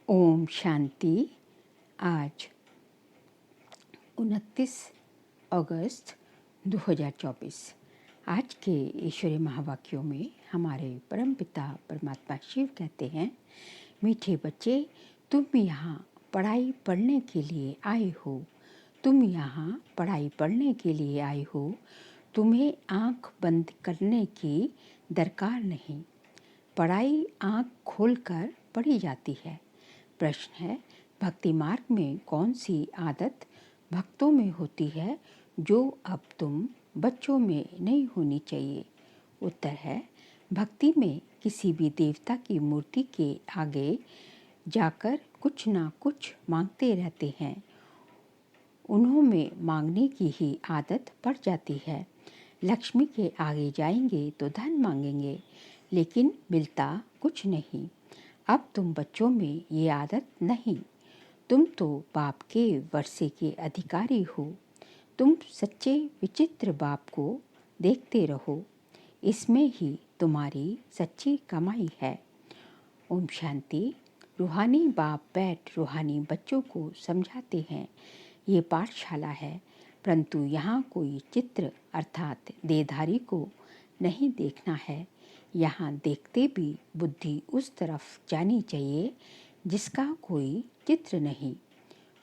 ओम शांति। आज 29 अगस्त 2024। आज के ईश्वरीय महावाक्यों में हमारे परमपिता परमात्मा शिव कहते हैं, मीठे बच्चे, तुम यहाँ पढ़ाई पढ़ने के लिए आए हो। तुम यहाँ पढ़ाई पढ़ने के लिए आए हो। तुम्हें आँख बंद करने की दरकार नहीं। पढ़ाई आँख खोलकर पढ़ी जाती है। प्रश्न है, भक्ति मार्ग में कौन सी आदत भक्तों में होती है जो अब तुम बच्चों में नहीं होनी चाहिए? उत्तर है, भक्ति में किसी भी देवता की मूर्ति के आगे जाकर कुछ ना कुछ मांगते रहते हैं। उन्हों में मांगने की ही आदत पड़ जाती है। लक्ष्मी के आगे जाएंगे तो धन मांगेंगे, लेकिन मिलता कुछ नहीं। अब तुम बच्चों में ये आदत नहीं। तुम तो बाप के वर्षे के अधिकारी हो। तुम सच्चे विचित्र बाप को देखते रहो। इसमें ही तुम्हारी सच्ची कमाई है। ओम शांति। रूहानी बाप बैठ रूहानी बच्चों को समझाते हैं। ये पाठशाला है, परंतु यहाँ कोई चित्र अर्थात देहधारी को नहीं देखना है। यहाँ देखते भी बुद्धि उस तरफ जानी चाहिए जिसका कोई चित्र नहीं।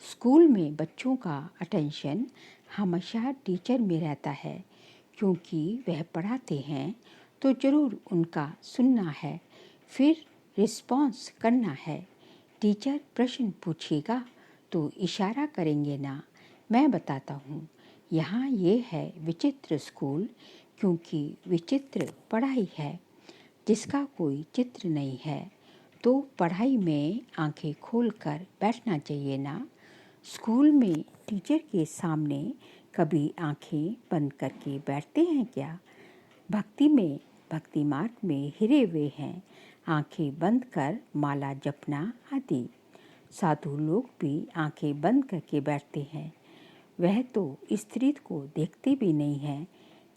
स्कूल में बच्चों का अटेंशन हमेशा टीचर में रहता है, क्योंकि वह पढ़ाते हैं तो ज़रूर उनका सुनना है, फिर रिस्पॉन्स करना है। टीचर प्रश्न पूछेगा तो इशारा करेंगे ना। मैं बताता हूँ, यहाँ ये है विचित्र स्कूल, क्योंकि विचित्र पढ़ाई है जिसका कोई चित्र नहीं है। तो पढ़ाई में आंखें खोलकर बैठना चाहिए ना। स्कूल में टीचर के सामने कभी आंखें बंद करके बैठते हैं क्या? भक्ति में, भक्ति मार्ग में हिरे हुए हैं आंखें बंद कर माला जपना आदि। साधु लोग भी आंखें बंद करके बैठते हैं। वह तो स्त्री को देखते भी नहीं है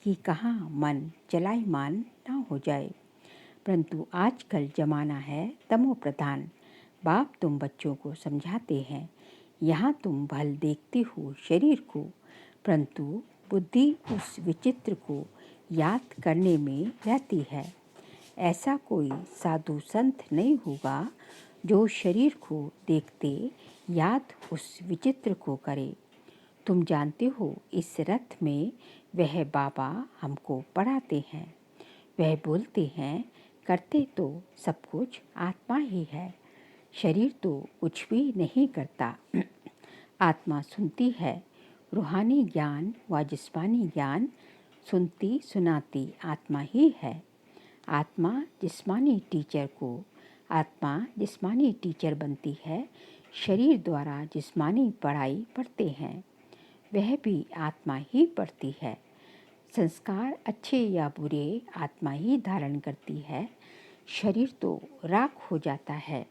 कि कहाँ मन चलायमान ना हो जाए। परंतु आजकल जमाना है तमो प्रधान। बाप तुम बच्चों को समझाते हैं, यहाँ तुम भल देखते हो शरीर को, परंतु बुद्धि उस विचित्र को याद करने में रहती है। ऐसा कोई साधु संत नहीं होगा जो शरीर को देखते याद उस विचित्र को करे। तुम जानते हो, इस रथ में वह बाबा हमको पढ़ाते हैं। वह बोलते हैं, करते तो सब कुछ आत्मा ही है, शरीर तो कुछ भी नहीं करता। आत्मा सुनती है। रूहानी ज्ञान व जिस्मानी ज्ञान सुनती सुनाती आत्मा ही है। आत्मा जिस्मानी टीचर बनती है। शरीर द्वारा जिस्मानी पढ़ाई पढ़ते हैं, वह भी आत्मा ही पढ़ती है। संस्कार अच्छे या बुरे आत्मा ही धारण करती है। शरीर तो राख हो जाता है।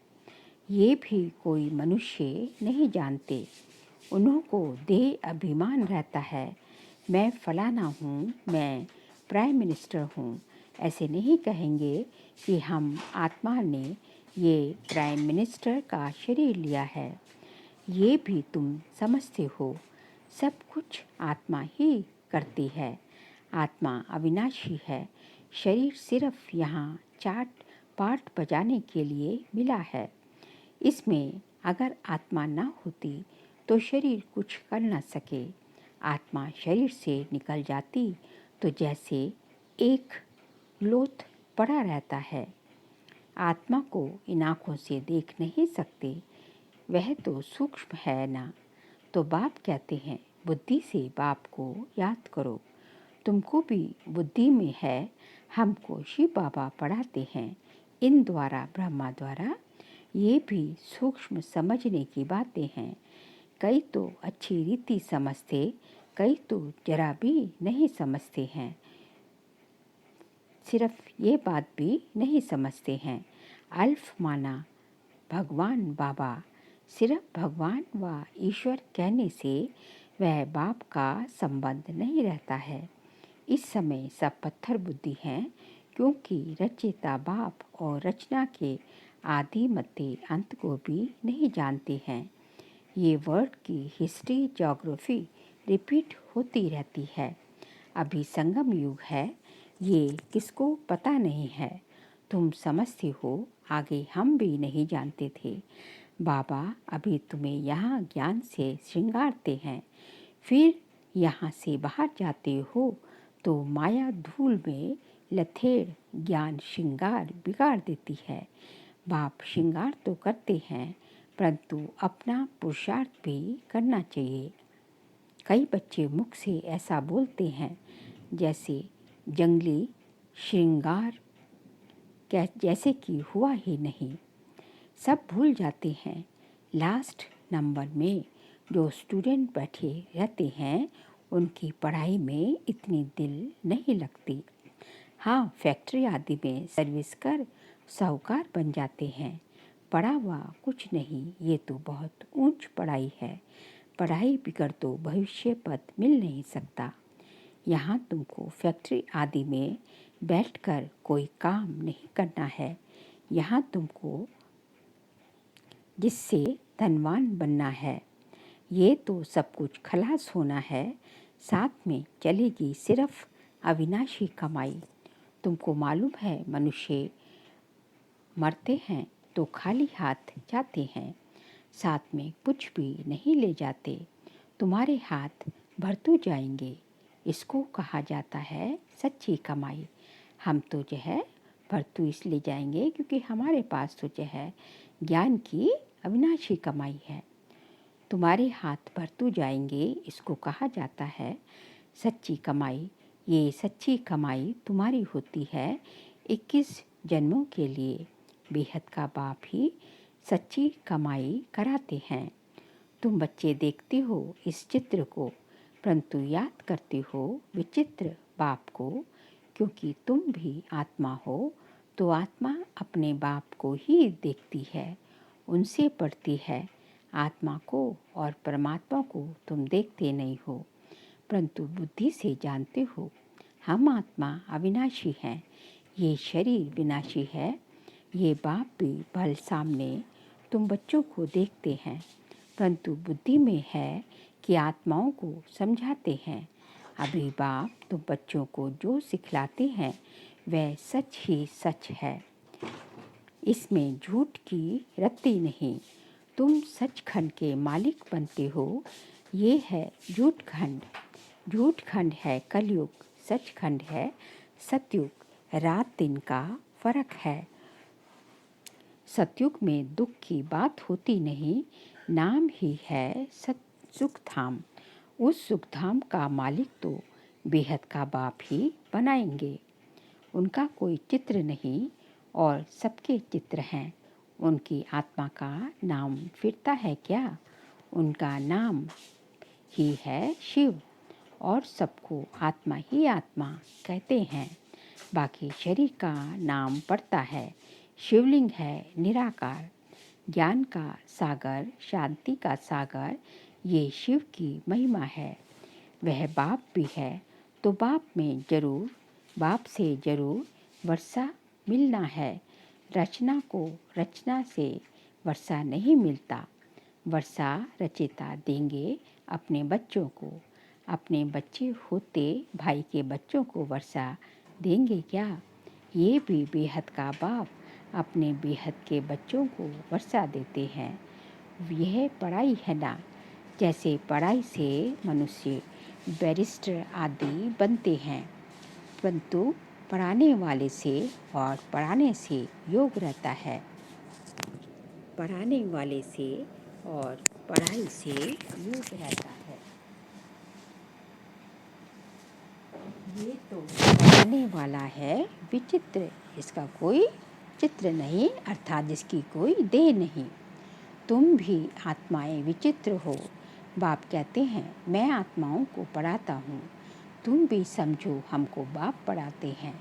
ये भी कोई मनुष्य नहीं जानते। उन्हों को देह अभिमान रहता है, मैं फलाना हूँ, मैं प्राइम मिनिस्टर हूँ। ऐसे नहीं कहेंगे कि हम आत्मा ने ये प्राइम मिनिस्टर का शरीर लिया है। ये भी तुम समझते हो, सब कुछ आत्मा ही करती है। आत्मा अविनाशी है। शरीर सिर्फ यहाँ चाट पाठ बजाने के लिए मिला है। इसमें अगर आत्मा ना होती तो शरीर कुछ कर न सके। आत्मा शरीर से निकल जाती तो जैसे एक लोथ पड़ा रहता है। आत्मा को इन आँखों से देख नहीं सकते, वह तो सूक्ष्म है ना। तो बाप कहते हैं, बुद्धि से बाप को याद करो। तुमको भी बुद्धि में है। हमको शिव बाबा पढ़ाते हैं, इन द्वारा ब्रह्मा द्वारा। ये भी सूक्ष्म समझने की बातें हैं। कई तो अच्छी रीति समझते, कई तो जरा भी नहीं समझते हैं। सिर्फ ये बात भी नहीं समझते हैं, अल्फ माना भगवान बाबा। सिर्फ भगवान व ईश्वर कहने से वह बाप का संबंध नहीं रहता है। इस समय सब पत्थर बुद्धि हैं, क्योंकि रचयिता बाप और रचना के आदि मध्य अंत को भी नहीं जानते हैं। ये वर्ड की हिस्ट्री ज्योग्राफी रिपीट होती रहती है। अभी संगम युग है, ये किसको पता नहीं है। तुम समझते हो, आगे हम भी नहीं जानते थे। बाबा अभी तुम्हें यहाँ ज्ञान से श्रृंगारते हैं, फिर यहाँ से बाहर जाते हो तो माया धूल में लथेड़ ज्ञान श्रृंगार बिगाड़ देती है। बाप श्रृंगार तो करते हैं, परंतु अपना पुरुषार्थ भी करना चाहिए। कई बच्चे मुख से ऐसा बोलते हैं जैसे जंगली श्रृंगार जैसे कि हुआ ही नहीं। सब भूल जाते हैं। लास्ट नंबर में जो स्टूडेंट बैठे रहते हैं उनकी पढ़ाई में इतनी दिल नहीं लगती। हाँ, फैक्ट्री आदि में सर्विस कर साहूकार बन जाते हैं। पढ़ा हुआ कुछ नहीं, ये तो बहुत ऊंच पढ़ाई है। पढ़ाई बिगड़ तो भविष्य पद मिल नहीं सकता। यहाँ तुमको फैक्ट्री आदि में बैठकर कोई काम नहीं करना है। यहाँ तुमको जिससे धनवान बनना है। ये तो सब कुछ खलास होना है, साथ में चलेगी सिर्फ अविनाशी कमाई। तुमको मालूम है मनुष्य मरते हैं तो खाली हाथ जाते हैं, साथ में कुछ भी नहीं ले जाते। तुम्हारे हाथ भरतू जाएंगे, इसको कहा जाता है सच्ची कमाई। हम तो जो है भरतू इसलिए जाएंगे क्योंकि हमारे पास तो जो है ज्ञान की अविनाशी कमाई है। तुम्हारे हाथ भरतू जाएंगे, इसको कहा जाता है सच्ची कमाई। ये सच्ची कमाई तुम्हारी होती है 21 जन्मों के लिए। बेहद का बाप ही सच्ची कमाई कराते हैं। तुम बच्चे देखते हो इस चित्र को, परंतु याद करते हो विचित्र बाप को, क्योंकि तुम भी आत्मा हो तो आत्मा अपने बाप को ही देखती है, उनसे पढ़ती है। आत्मा को और परमात्मा को तुम देखते नहीं हो, परंतु बुद्धि से जानते हो। हम आत्मा अविनाशी हैं, ये शरीर विनाशी है। ये बाप भी भल सामने तुम बच्चों को देखते हैं, परंतु बुद्धि में है कि आत्माओं को समझाते हैं। अभी बाप तुम बच्चों को जो सिखलाते हैं वह सच ही सच है, इसमें झूठ की रत्ती नहीं। तुम सचखंड के मालिक बनते हो, ये है झूठ खंड। झूठ खंड है कलयुग, सचखंड है सतयुग। रात दिन का फर्क है। सतयुग में दुख की बात होती नहीं, नाम ही है सुखधाम। उस सुखधाम का मालिक तो बेहद का बाप ही बनाएंगे। उनका कोई चित्र नहीं और सबके चित्र हैं। उनकी आत्मा का नाम फिरता है क्या? उनका नाम ही है शिव, और सबको आत्मा ही आत्मा कहते हैं। बाकी शरीर का नाम पड़ता है। शिवलिंग है निराकार, ज्ञान का सागर, शांति का सागर। ये शिव की महिमा है। वह बाप भी है, तो बाप में जरूर, बाप से जरूर वर्षा मिलना है। रचना को रचना से वर्षा नहीं मिलता। वर्षा रचयिता देंगे अपने बच्चों को। अपने बच्चे होते भाई के बच्चों को वर्षा देंगे क्या? ये भी बेहद का बाप अपने बेहद के बच्चों को वर्षा देते हैं। यह पढ़ाई है ना, जैसे पढ़ाई से मनुष्य बैरिस्टर आदि बनते हैं, परंतु पढ़ाने वाले से और पढ़ाने से योग रहता है। पढ़ाने वाले से और पढ़ाई से योग रहता है। ये तो पढ़ाने वाला है विचित्र, इसका कोई चित्र नहीं, अर्थात जिसकी कोई देह नहीं। तुम भी आत्माएं विचित्र हो। बाप कहते हैं मैं आत्माओं को पढ़ाता हूँ, तुम भी समझो हमको बाप पढ़ाते हैं।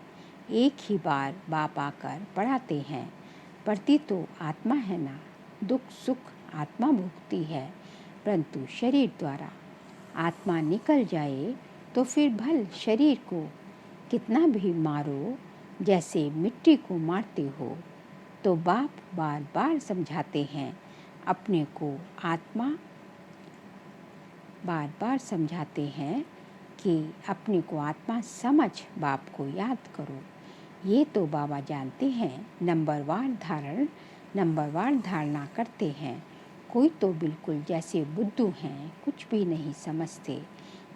एक ही बार बाप आकर पढ़ाते हैं। पढ़ती तो आत्मा है ना, दुख सुख आत्मा भोगती है, परंतु शरीर द्वारा। आत्मा निकल जाए तो फिर भल शरीर को कितना भी मारो, जैसे मिट्टी को मारते हो। तो बाप बार बार समझाते हैं अपने को आत्मा, बार बार समझाते हैं कि अपने को आत्मा समझ बाप को याद करो। ये तो बाबा जानते हैं, नंबरवार धारणा करते हैं। कोई तो बिल्कुल जैसे बुद्धू हैं, कुछ भी नहीं समझते।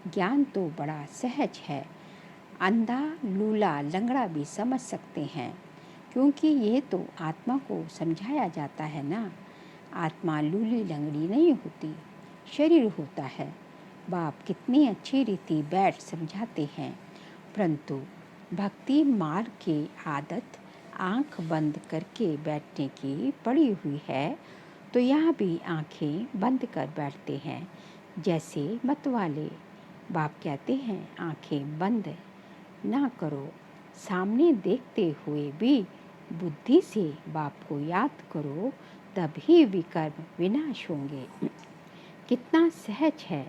ज्ञान तो बड़ा सहज है, अंधा लूला लंगड़ा भी समझ सकते हैं, क्योंकि ये तो आत्मा को समझाया जाता है ना। आत्मा लूली लंगड़ी नहीं होती, शरीर होता है। बाप कितनी अच्छी रीति बैठ समझाते हैं, परंतु भक्ति मार्ग की आदत आंख बंद करके बैठने की पड़ी हुई है, तो यहाँ भी आंखें बंद कर बैठते हैं जैसे मतवाले। बाप कहते हैं आंखें बंद ना करो, सामने देखते हुए भी बुद्धि से बाप को याद करो, तभी विकर्म विनाश होंगे। कितना सहज है,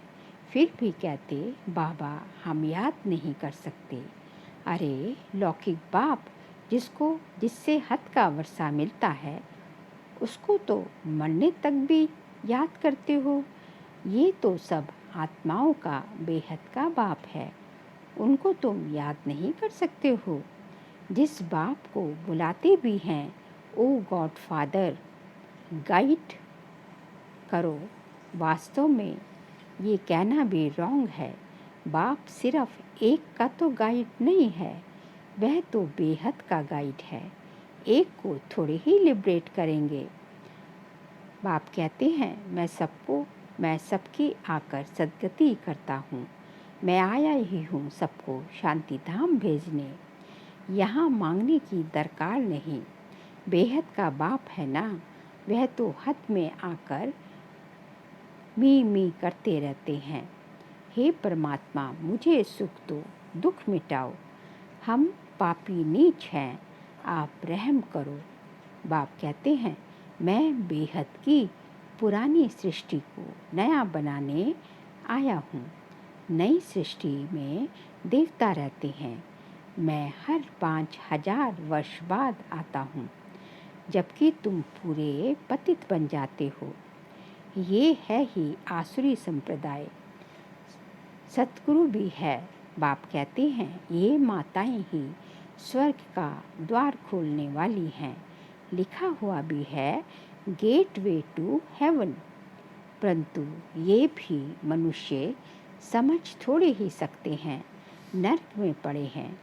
फिर भी कहते बाबा हम याद नहीं कर सकते। अरे लौकिक बाप जिससे हद का वर्षा मिलता है, उसको तो मरने तक भी याद करते हो। ये तो सब आत्माओं का बेहद का बाप है, उनको तुम याद नहीं कर सकते हो। जिस बाप को बुलाते भी हैं ओ गॉड फादर, गाइड करो, वास्तव में ये कहना भी रॉन्ग है। बाप सिर्फ एक का तो गाइड नहीं है, वह तो बेहद का गाइड है। एक को थोड़े ही लिबरेट करेंगे। बाप कहते हैं मैं सबकी आकर सद्गति करता हूँ। मैं आया ही हूँ सबको शांति धाम भेजने। यहाँ मांगने की दरकार नहीं, बेहद का बाप है ना, वह तो हद में आकर मी करते रहते हैं। हे परमात्मा मुझे सुख दो, दुख मिटाओ, हम पापी नीच हैं, आप रहम करो। बाप कहते हैं मैं बेहद की पुरानी सृष्टि को नया बनाने आया हूँ। नई सृष्टि में देवता रहते हैं, मैं हर 5000 वर्ष बाद आता हूँ, जबकि तुम पूरे पतित बन जाते हो। ये है ही आसुरी संप्रदाय। सतगुरु भी है। बाप कहते हैं ये माताएं ही स्वर्ग का द्वार खोलने वाली हैं। लिखा हुआ भी है गेट वे टू हेवन, परंतु ये भी मनुष्य समझ थोड़े ही सकते हैं, नर्क में पड़े हैं।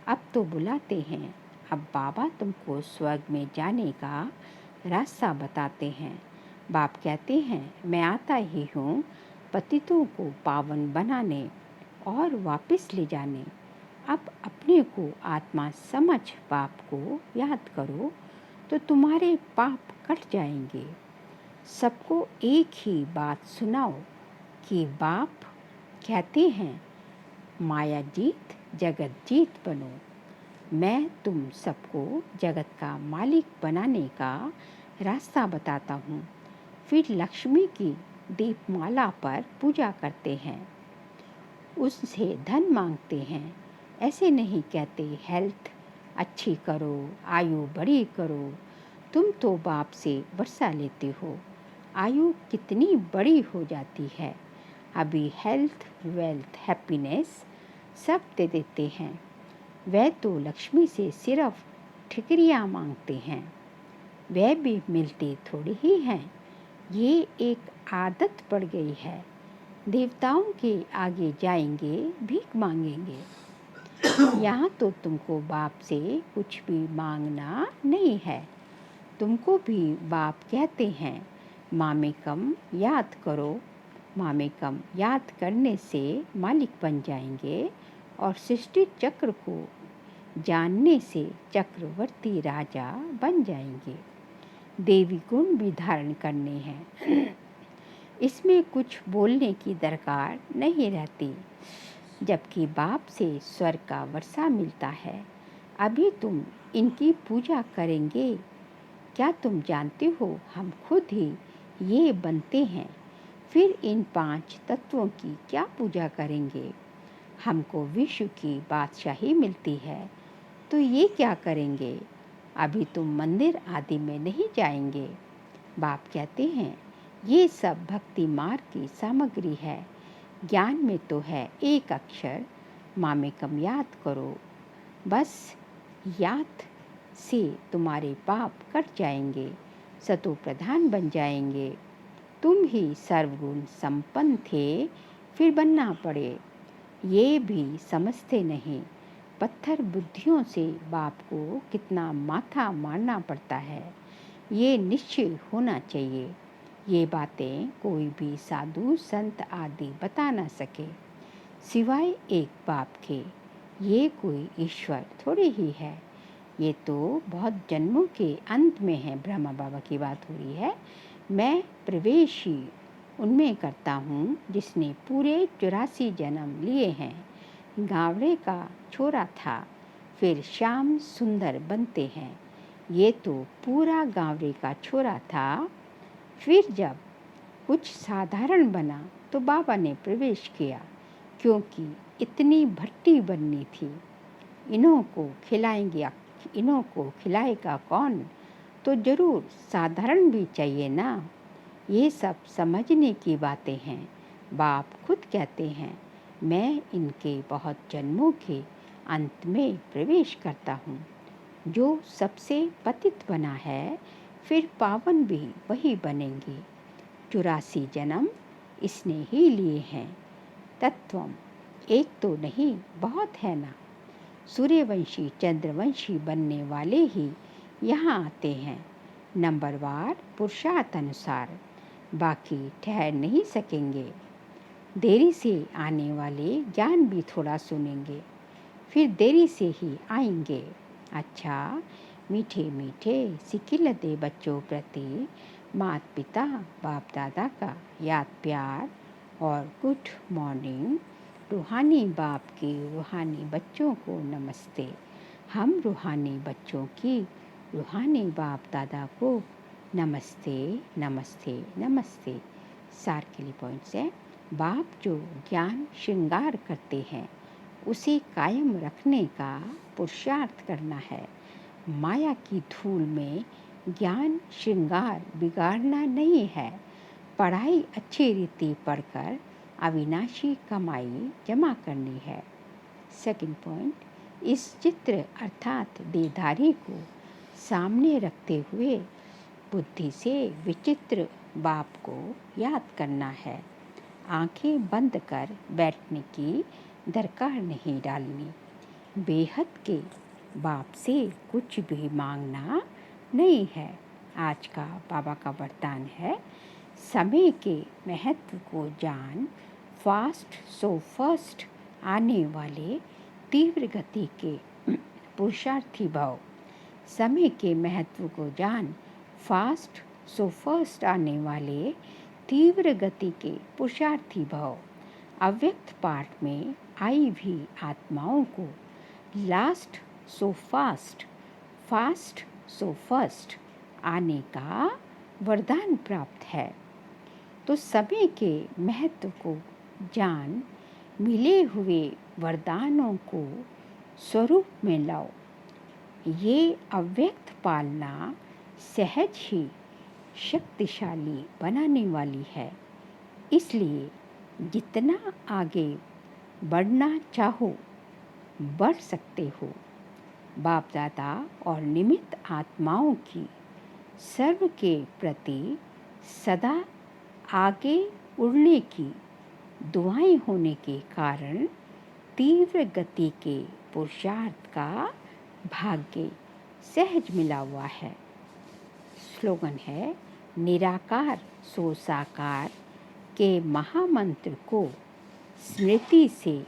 अब तो बुलाते हैं, अब बाबा तुमको स्वर्ग में जाने का रास्ता बताते हैं। बाप कहते हैं मैं आता ही हूँ पतितों को पावन बनाने और वापस ले जाने। अब अपने को आत्मा समझ बाप को याद करो तो तुम्हारे पाप कट जाएंगे। सबको एक ही बात सुनाओ कि बाप कहते हैं माया जीत जगत जीत बनो। मैं तुम सबको जगत का मालिक बनाने का रास्ता बताता हूँ। फिर लक्ष्मी की दीपमाला पर पूजा करते हैं, उससे धन मांगते हैं। ऐसे नहीं कहते हेल्थ अच्छी करो, आयु बड़ी करो। तुम तो बाप से वर्षा लेते हो, आयु कितनी बड़ी हो जाती है। अभी हेल्थ वेल्थ हैप्पीनेस सब दे देते हैं। वह तो लक्ष्मी से सिर्फ ठिकरियाँ मांगते हैं, वह भी मिलते थोड़ी ही हैं। ये एक आदत पड़ गई है। देवताओं के आगे जाएंगे, भीख मांगेंगे। यहाँ तो तुमको बाप से कुछ भी मांगना नहीं है। तुमको भी बाप कहते हैं मामेकम याद करो। मामेकम याद करने से मालिक बन जाएंगे और सृष्टि चक्र को जानने से चक्रवर्ती राजा बन जाएंगे। देवी गुण भी धारण करने हैं। इसमें कुछ बोलने की दरकार नहीं रहती, जबकि बाप से स्वर्ग का वर्षा मिलता है। अभी तुम इनकी पूजा करेंगे। क्या तुम जानते हो हम खुद ही ये बनते हैं, फिर इन 5 तत्वों की क्या पूजा करेंगे। हमको विश्व की बादशाही मिलती है, तो ये क्या करेंगे। अभी तुम मंदिर आदि में नहीं जाएंगे। बाप कहते हैं, ये सब भक्ति मार्ग की सामग्री है। ज्ञान में तो है एक अक्षर, मामेकम याद करो। बस याद से तुम्हारे पाप कट जाएंगे, सतो प्रधान बन जाएंगे। तुम ही सर्वगुण संपन्न थे, फिर बनना पड़े, ये भी समझते नहीं। पत्थर बुद्धियों से बाप को कितना माथा मारना पड़ता है, ये निश्चय होना चाहिए। ये बातें कोई भी साधु संत आदि बता ना सके, सिवाय एक बाप के। ये कोई ईश्वर थोड़ी ही है, ये तो बहुत जन्मों के अंत में है। ब्रह्मा बाबा की बात हो रही है। मैं प्रवेश ही उनमें करता हूँ जिसने पूरे 84 जन्म लिए हैं। गावड़े का छोरा था, फिर श्याम सुंदर बनते हैं। ये तो पूरा गावड़े का छोरा था, फिर जब कुछ साधारण बना तो बाबा ने प्रवेश किया, क्योंकि इतनी भट्टी बननी थी। इन्हों को खिलाएंगे, इन्हों को खिलाएगा कौन, तो जरूर साधारण भी चाहिए ना। ये सब समझने की बातें हैं। बाप खुद कहते हैं, मैं इनके बहुत जन्मों के अंत में प्रवेश करता हूँ। जो सबसे पतित बना है, फिर पावन भी वही बनेंगे। 84 जन्म इसने ही लिए हैं। तत्वम एक तो नहीं, बहुत है ना। सूर्यवंशी चंद्रवंशी बनने वाले ही यहाँ आते हैं, नंबरवार पुरुषार्थ अनुसार। बाकी ठहर नहीं सकेंगे। देरी से आने वाले ज्ञान भी थोड़ा सुनेंगे, फिर देरी से ही आएंगे। अच्छा, मीठे मीठे सिकिलते बच्चों प्रति माता पिता बाप दादा का याद प्यार और गुड मॉर्निंग। रूहानी बाप के रूहानी बच्चों को नमस्ते। हम रूहानी बच्चों की रूहानी बाप दादा को नमस्ते नमस्ते नमस्ते। सार के लिए पॉइंट्स है। बाप जो ज्ञान श्रृंगार करते हैं, उसे कायम रखने का पुरुषार्थ करना है। माया की धूल में ज्ञान श्रृंगार बिगाड़ना नहीं है। पढ़ाई अच्छी रीति पढ़कर अविनाशी कमाई जमा करनी है। सेकंड पॉइंट, इस चित्र अर्थात देहधारी को सामने रखते हुए बुद्धि से विचित्र बाप को याद करना है। आंखें बंद कर बैठने की दरकार नहीं डालनी। बेहद के बाप से कुछ भी मांगना नहीं है। आज का बाबा का वरदान है, समय के महत्व को जान, फास्ट सो फर्स्ट आने वाले तीव्र गति के पुरुषार्थी भव। समय के महत्व को जान, फास्ट सो फर्स्ट आने वाले तीव्र गति के पुरुषार्थी भव। अव्यक्त पाठ में आई भी आत्माओं को last so fast, fast so first आने का वरदान प्राप्त है। तो समय के महत्व को जान, मिले हुए वरदानों को स्वरूप में लाओ। ये अव्यक्त पालना सहज ही शक्तिशाली बनाने वाली है। इसलिए जितना आगे बढ़ना चाहो बढ़ सकते हो। बाप दादा और निमित्त आत्माओं की सर्व के प्रति सदा आगे उड़ने की दुआएं होने के कारण तीव्र गति के पुरुषार्थ का भाग्य सहज मिला हुआ है। स्लोगन है, निराकार सो साकार के महामंत्र को स्मृति से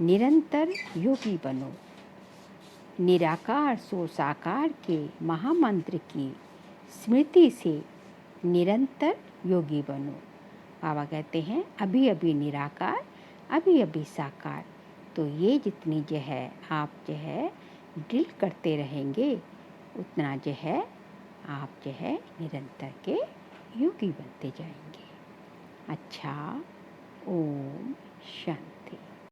निरंतर योगी बनो। निराकार सो साकार के महामंत्र की स्मृति से निरंतर योगी बनो। बाबा कहते हैं, अभी अभी निराकार, अभी अभी साकार। तो ये जितनी जो है आप जो है ड्रिल करते रहेंगे, उतना जो है आप जो है निरंतर के योगी बनते जाएंगे। अच्छा, ओम शांति।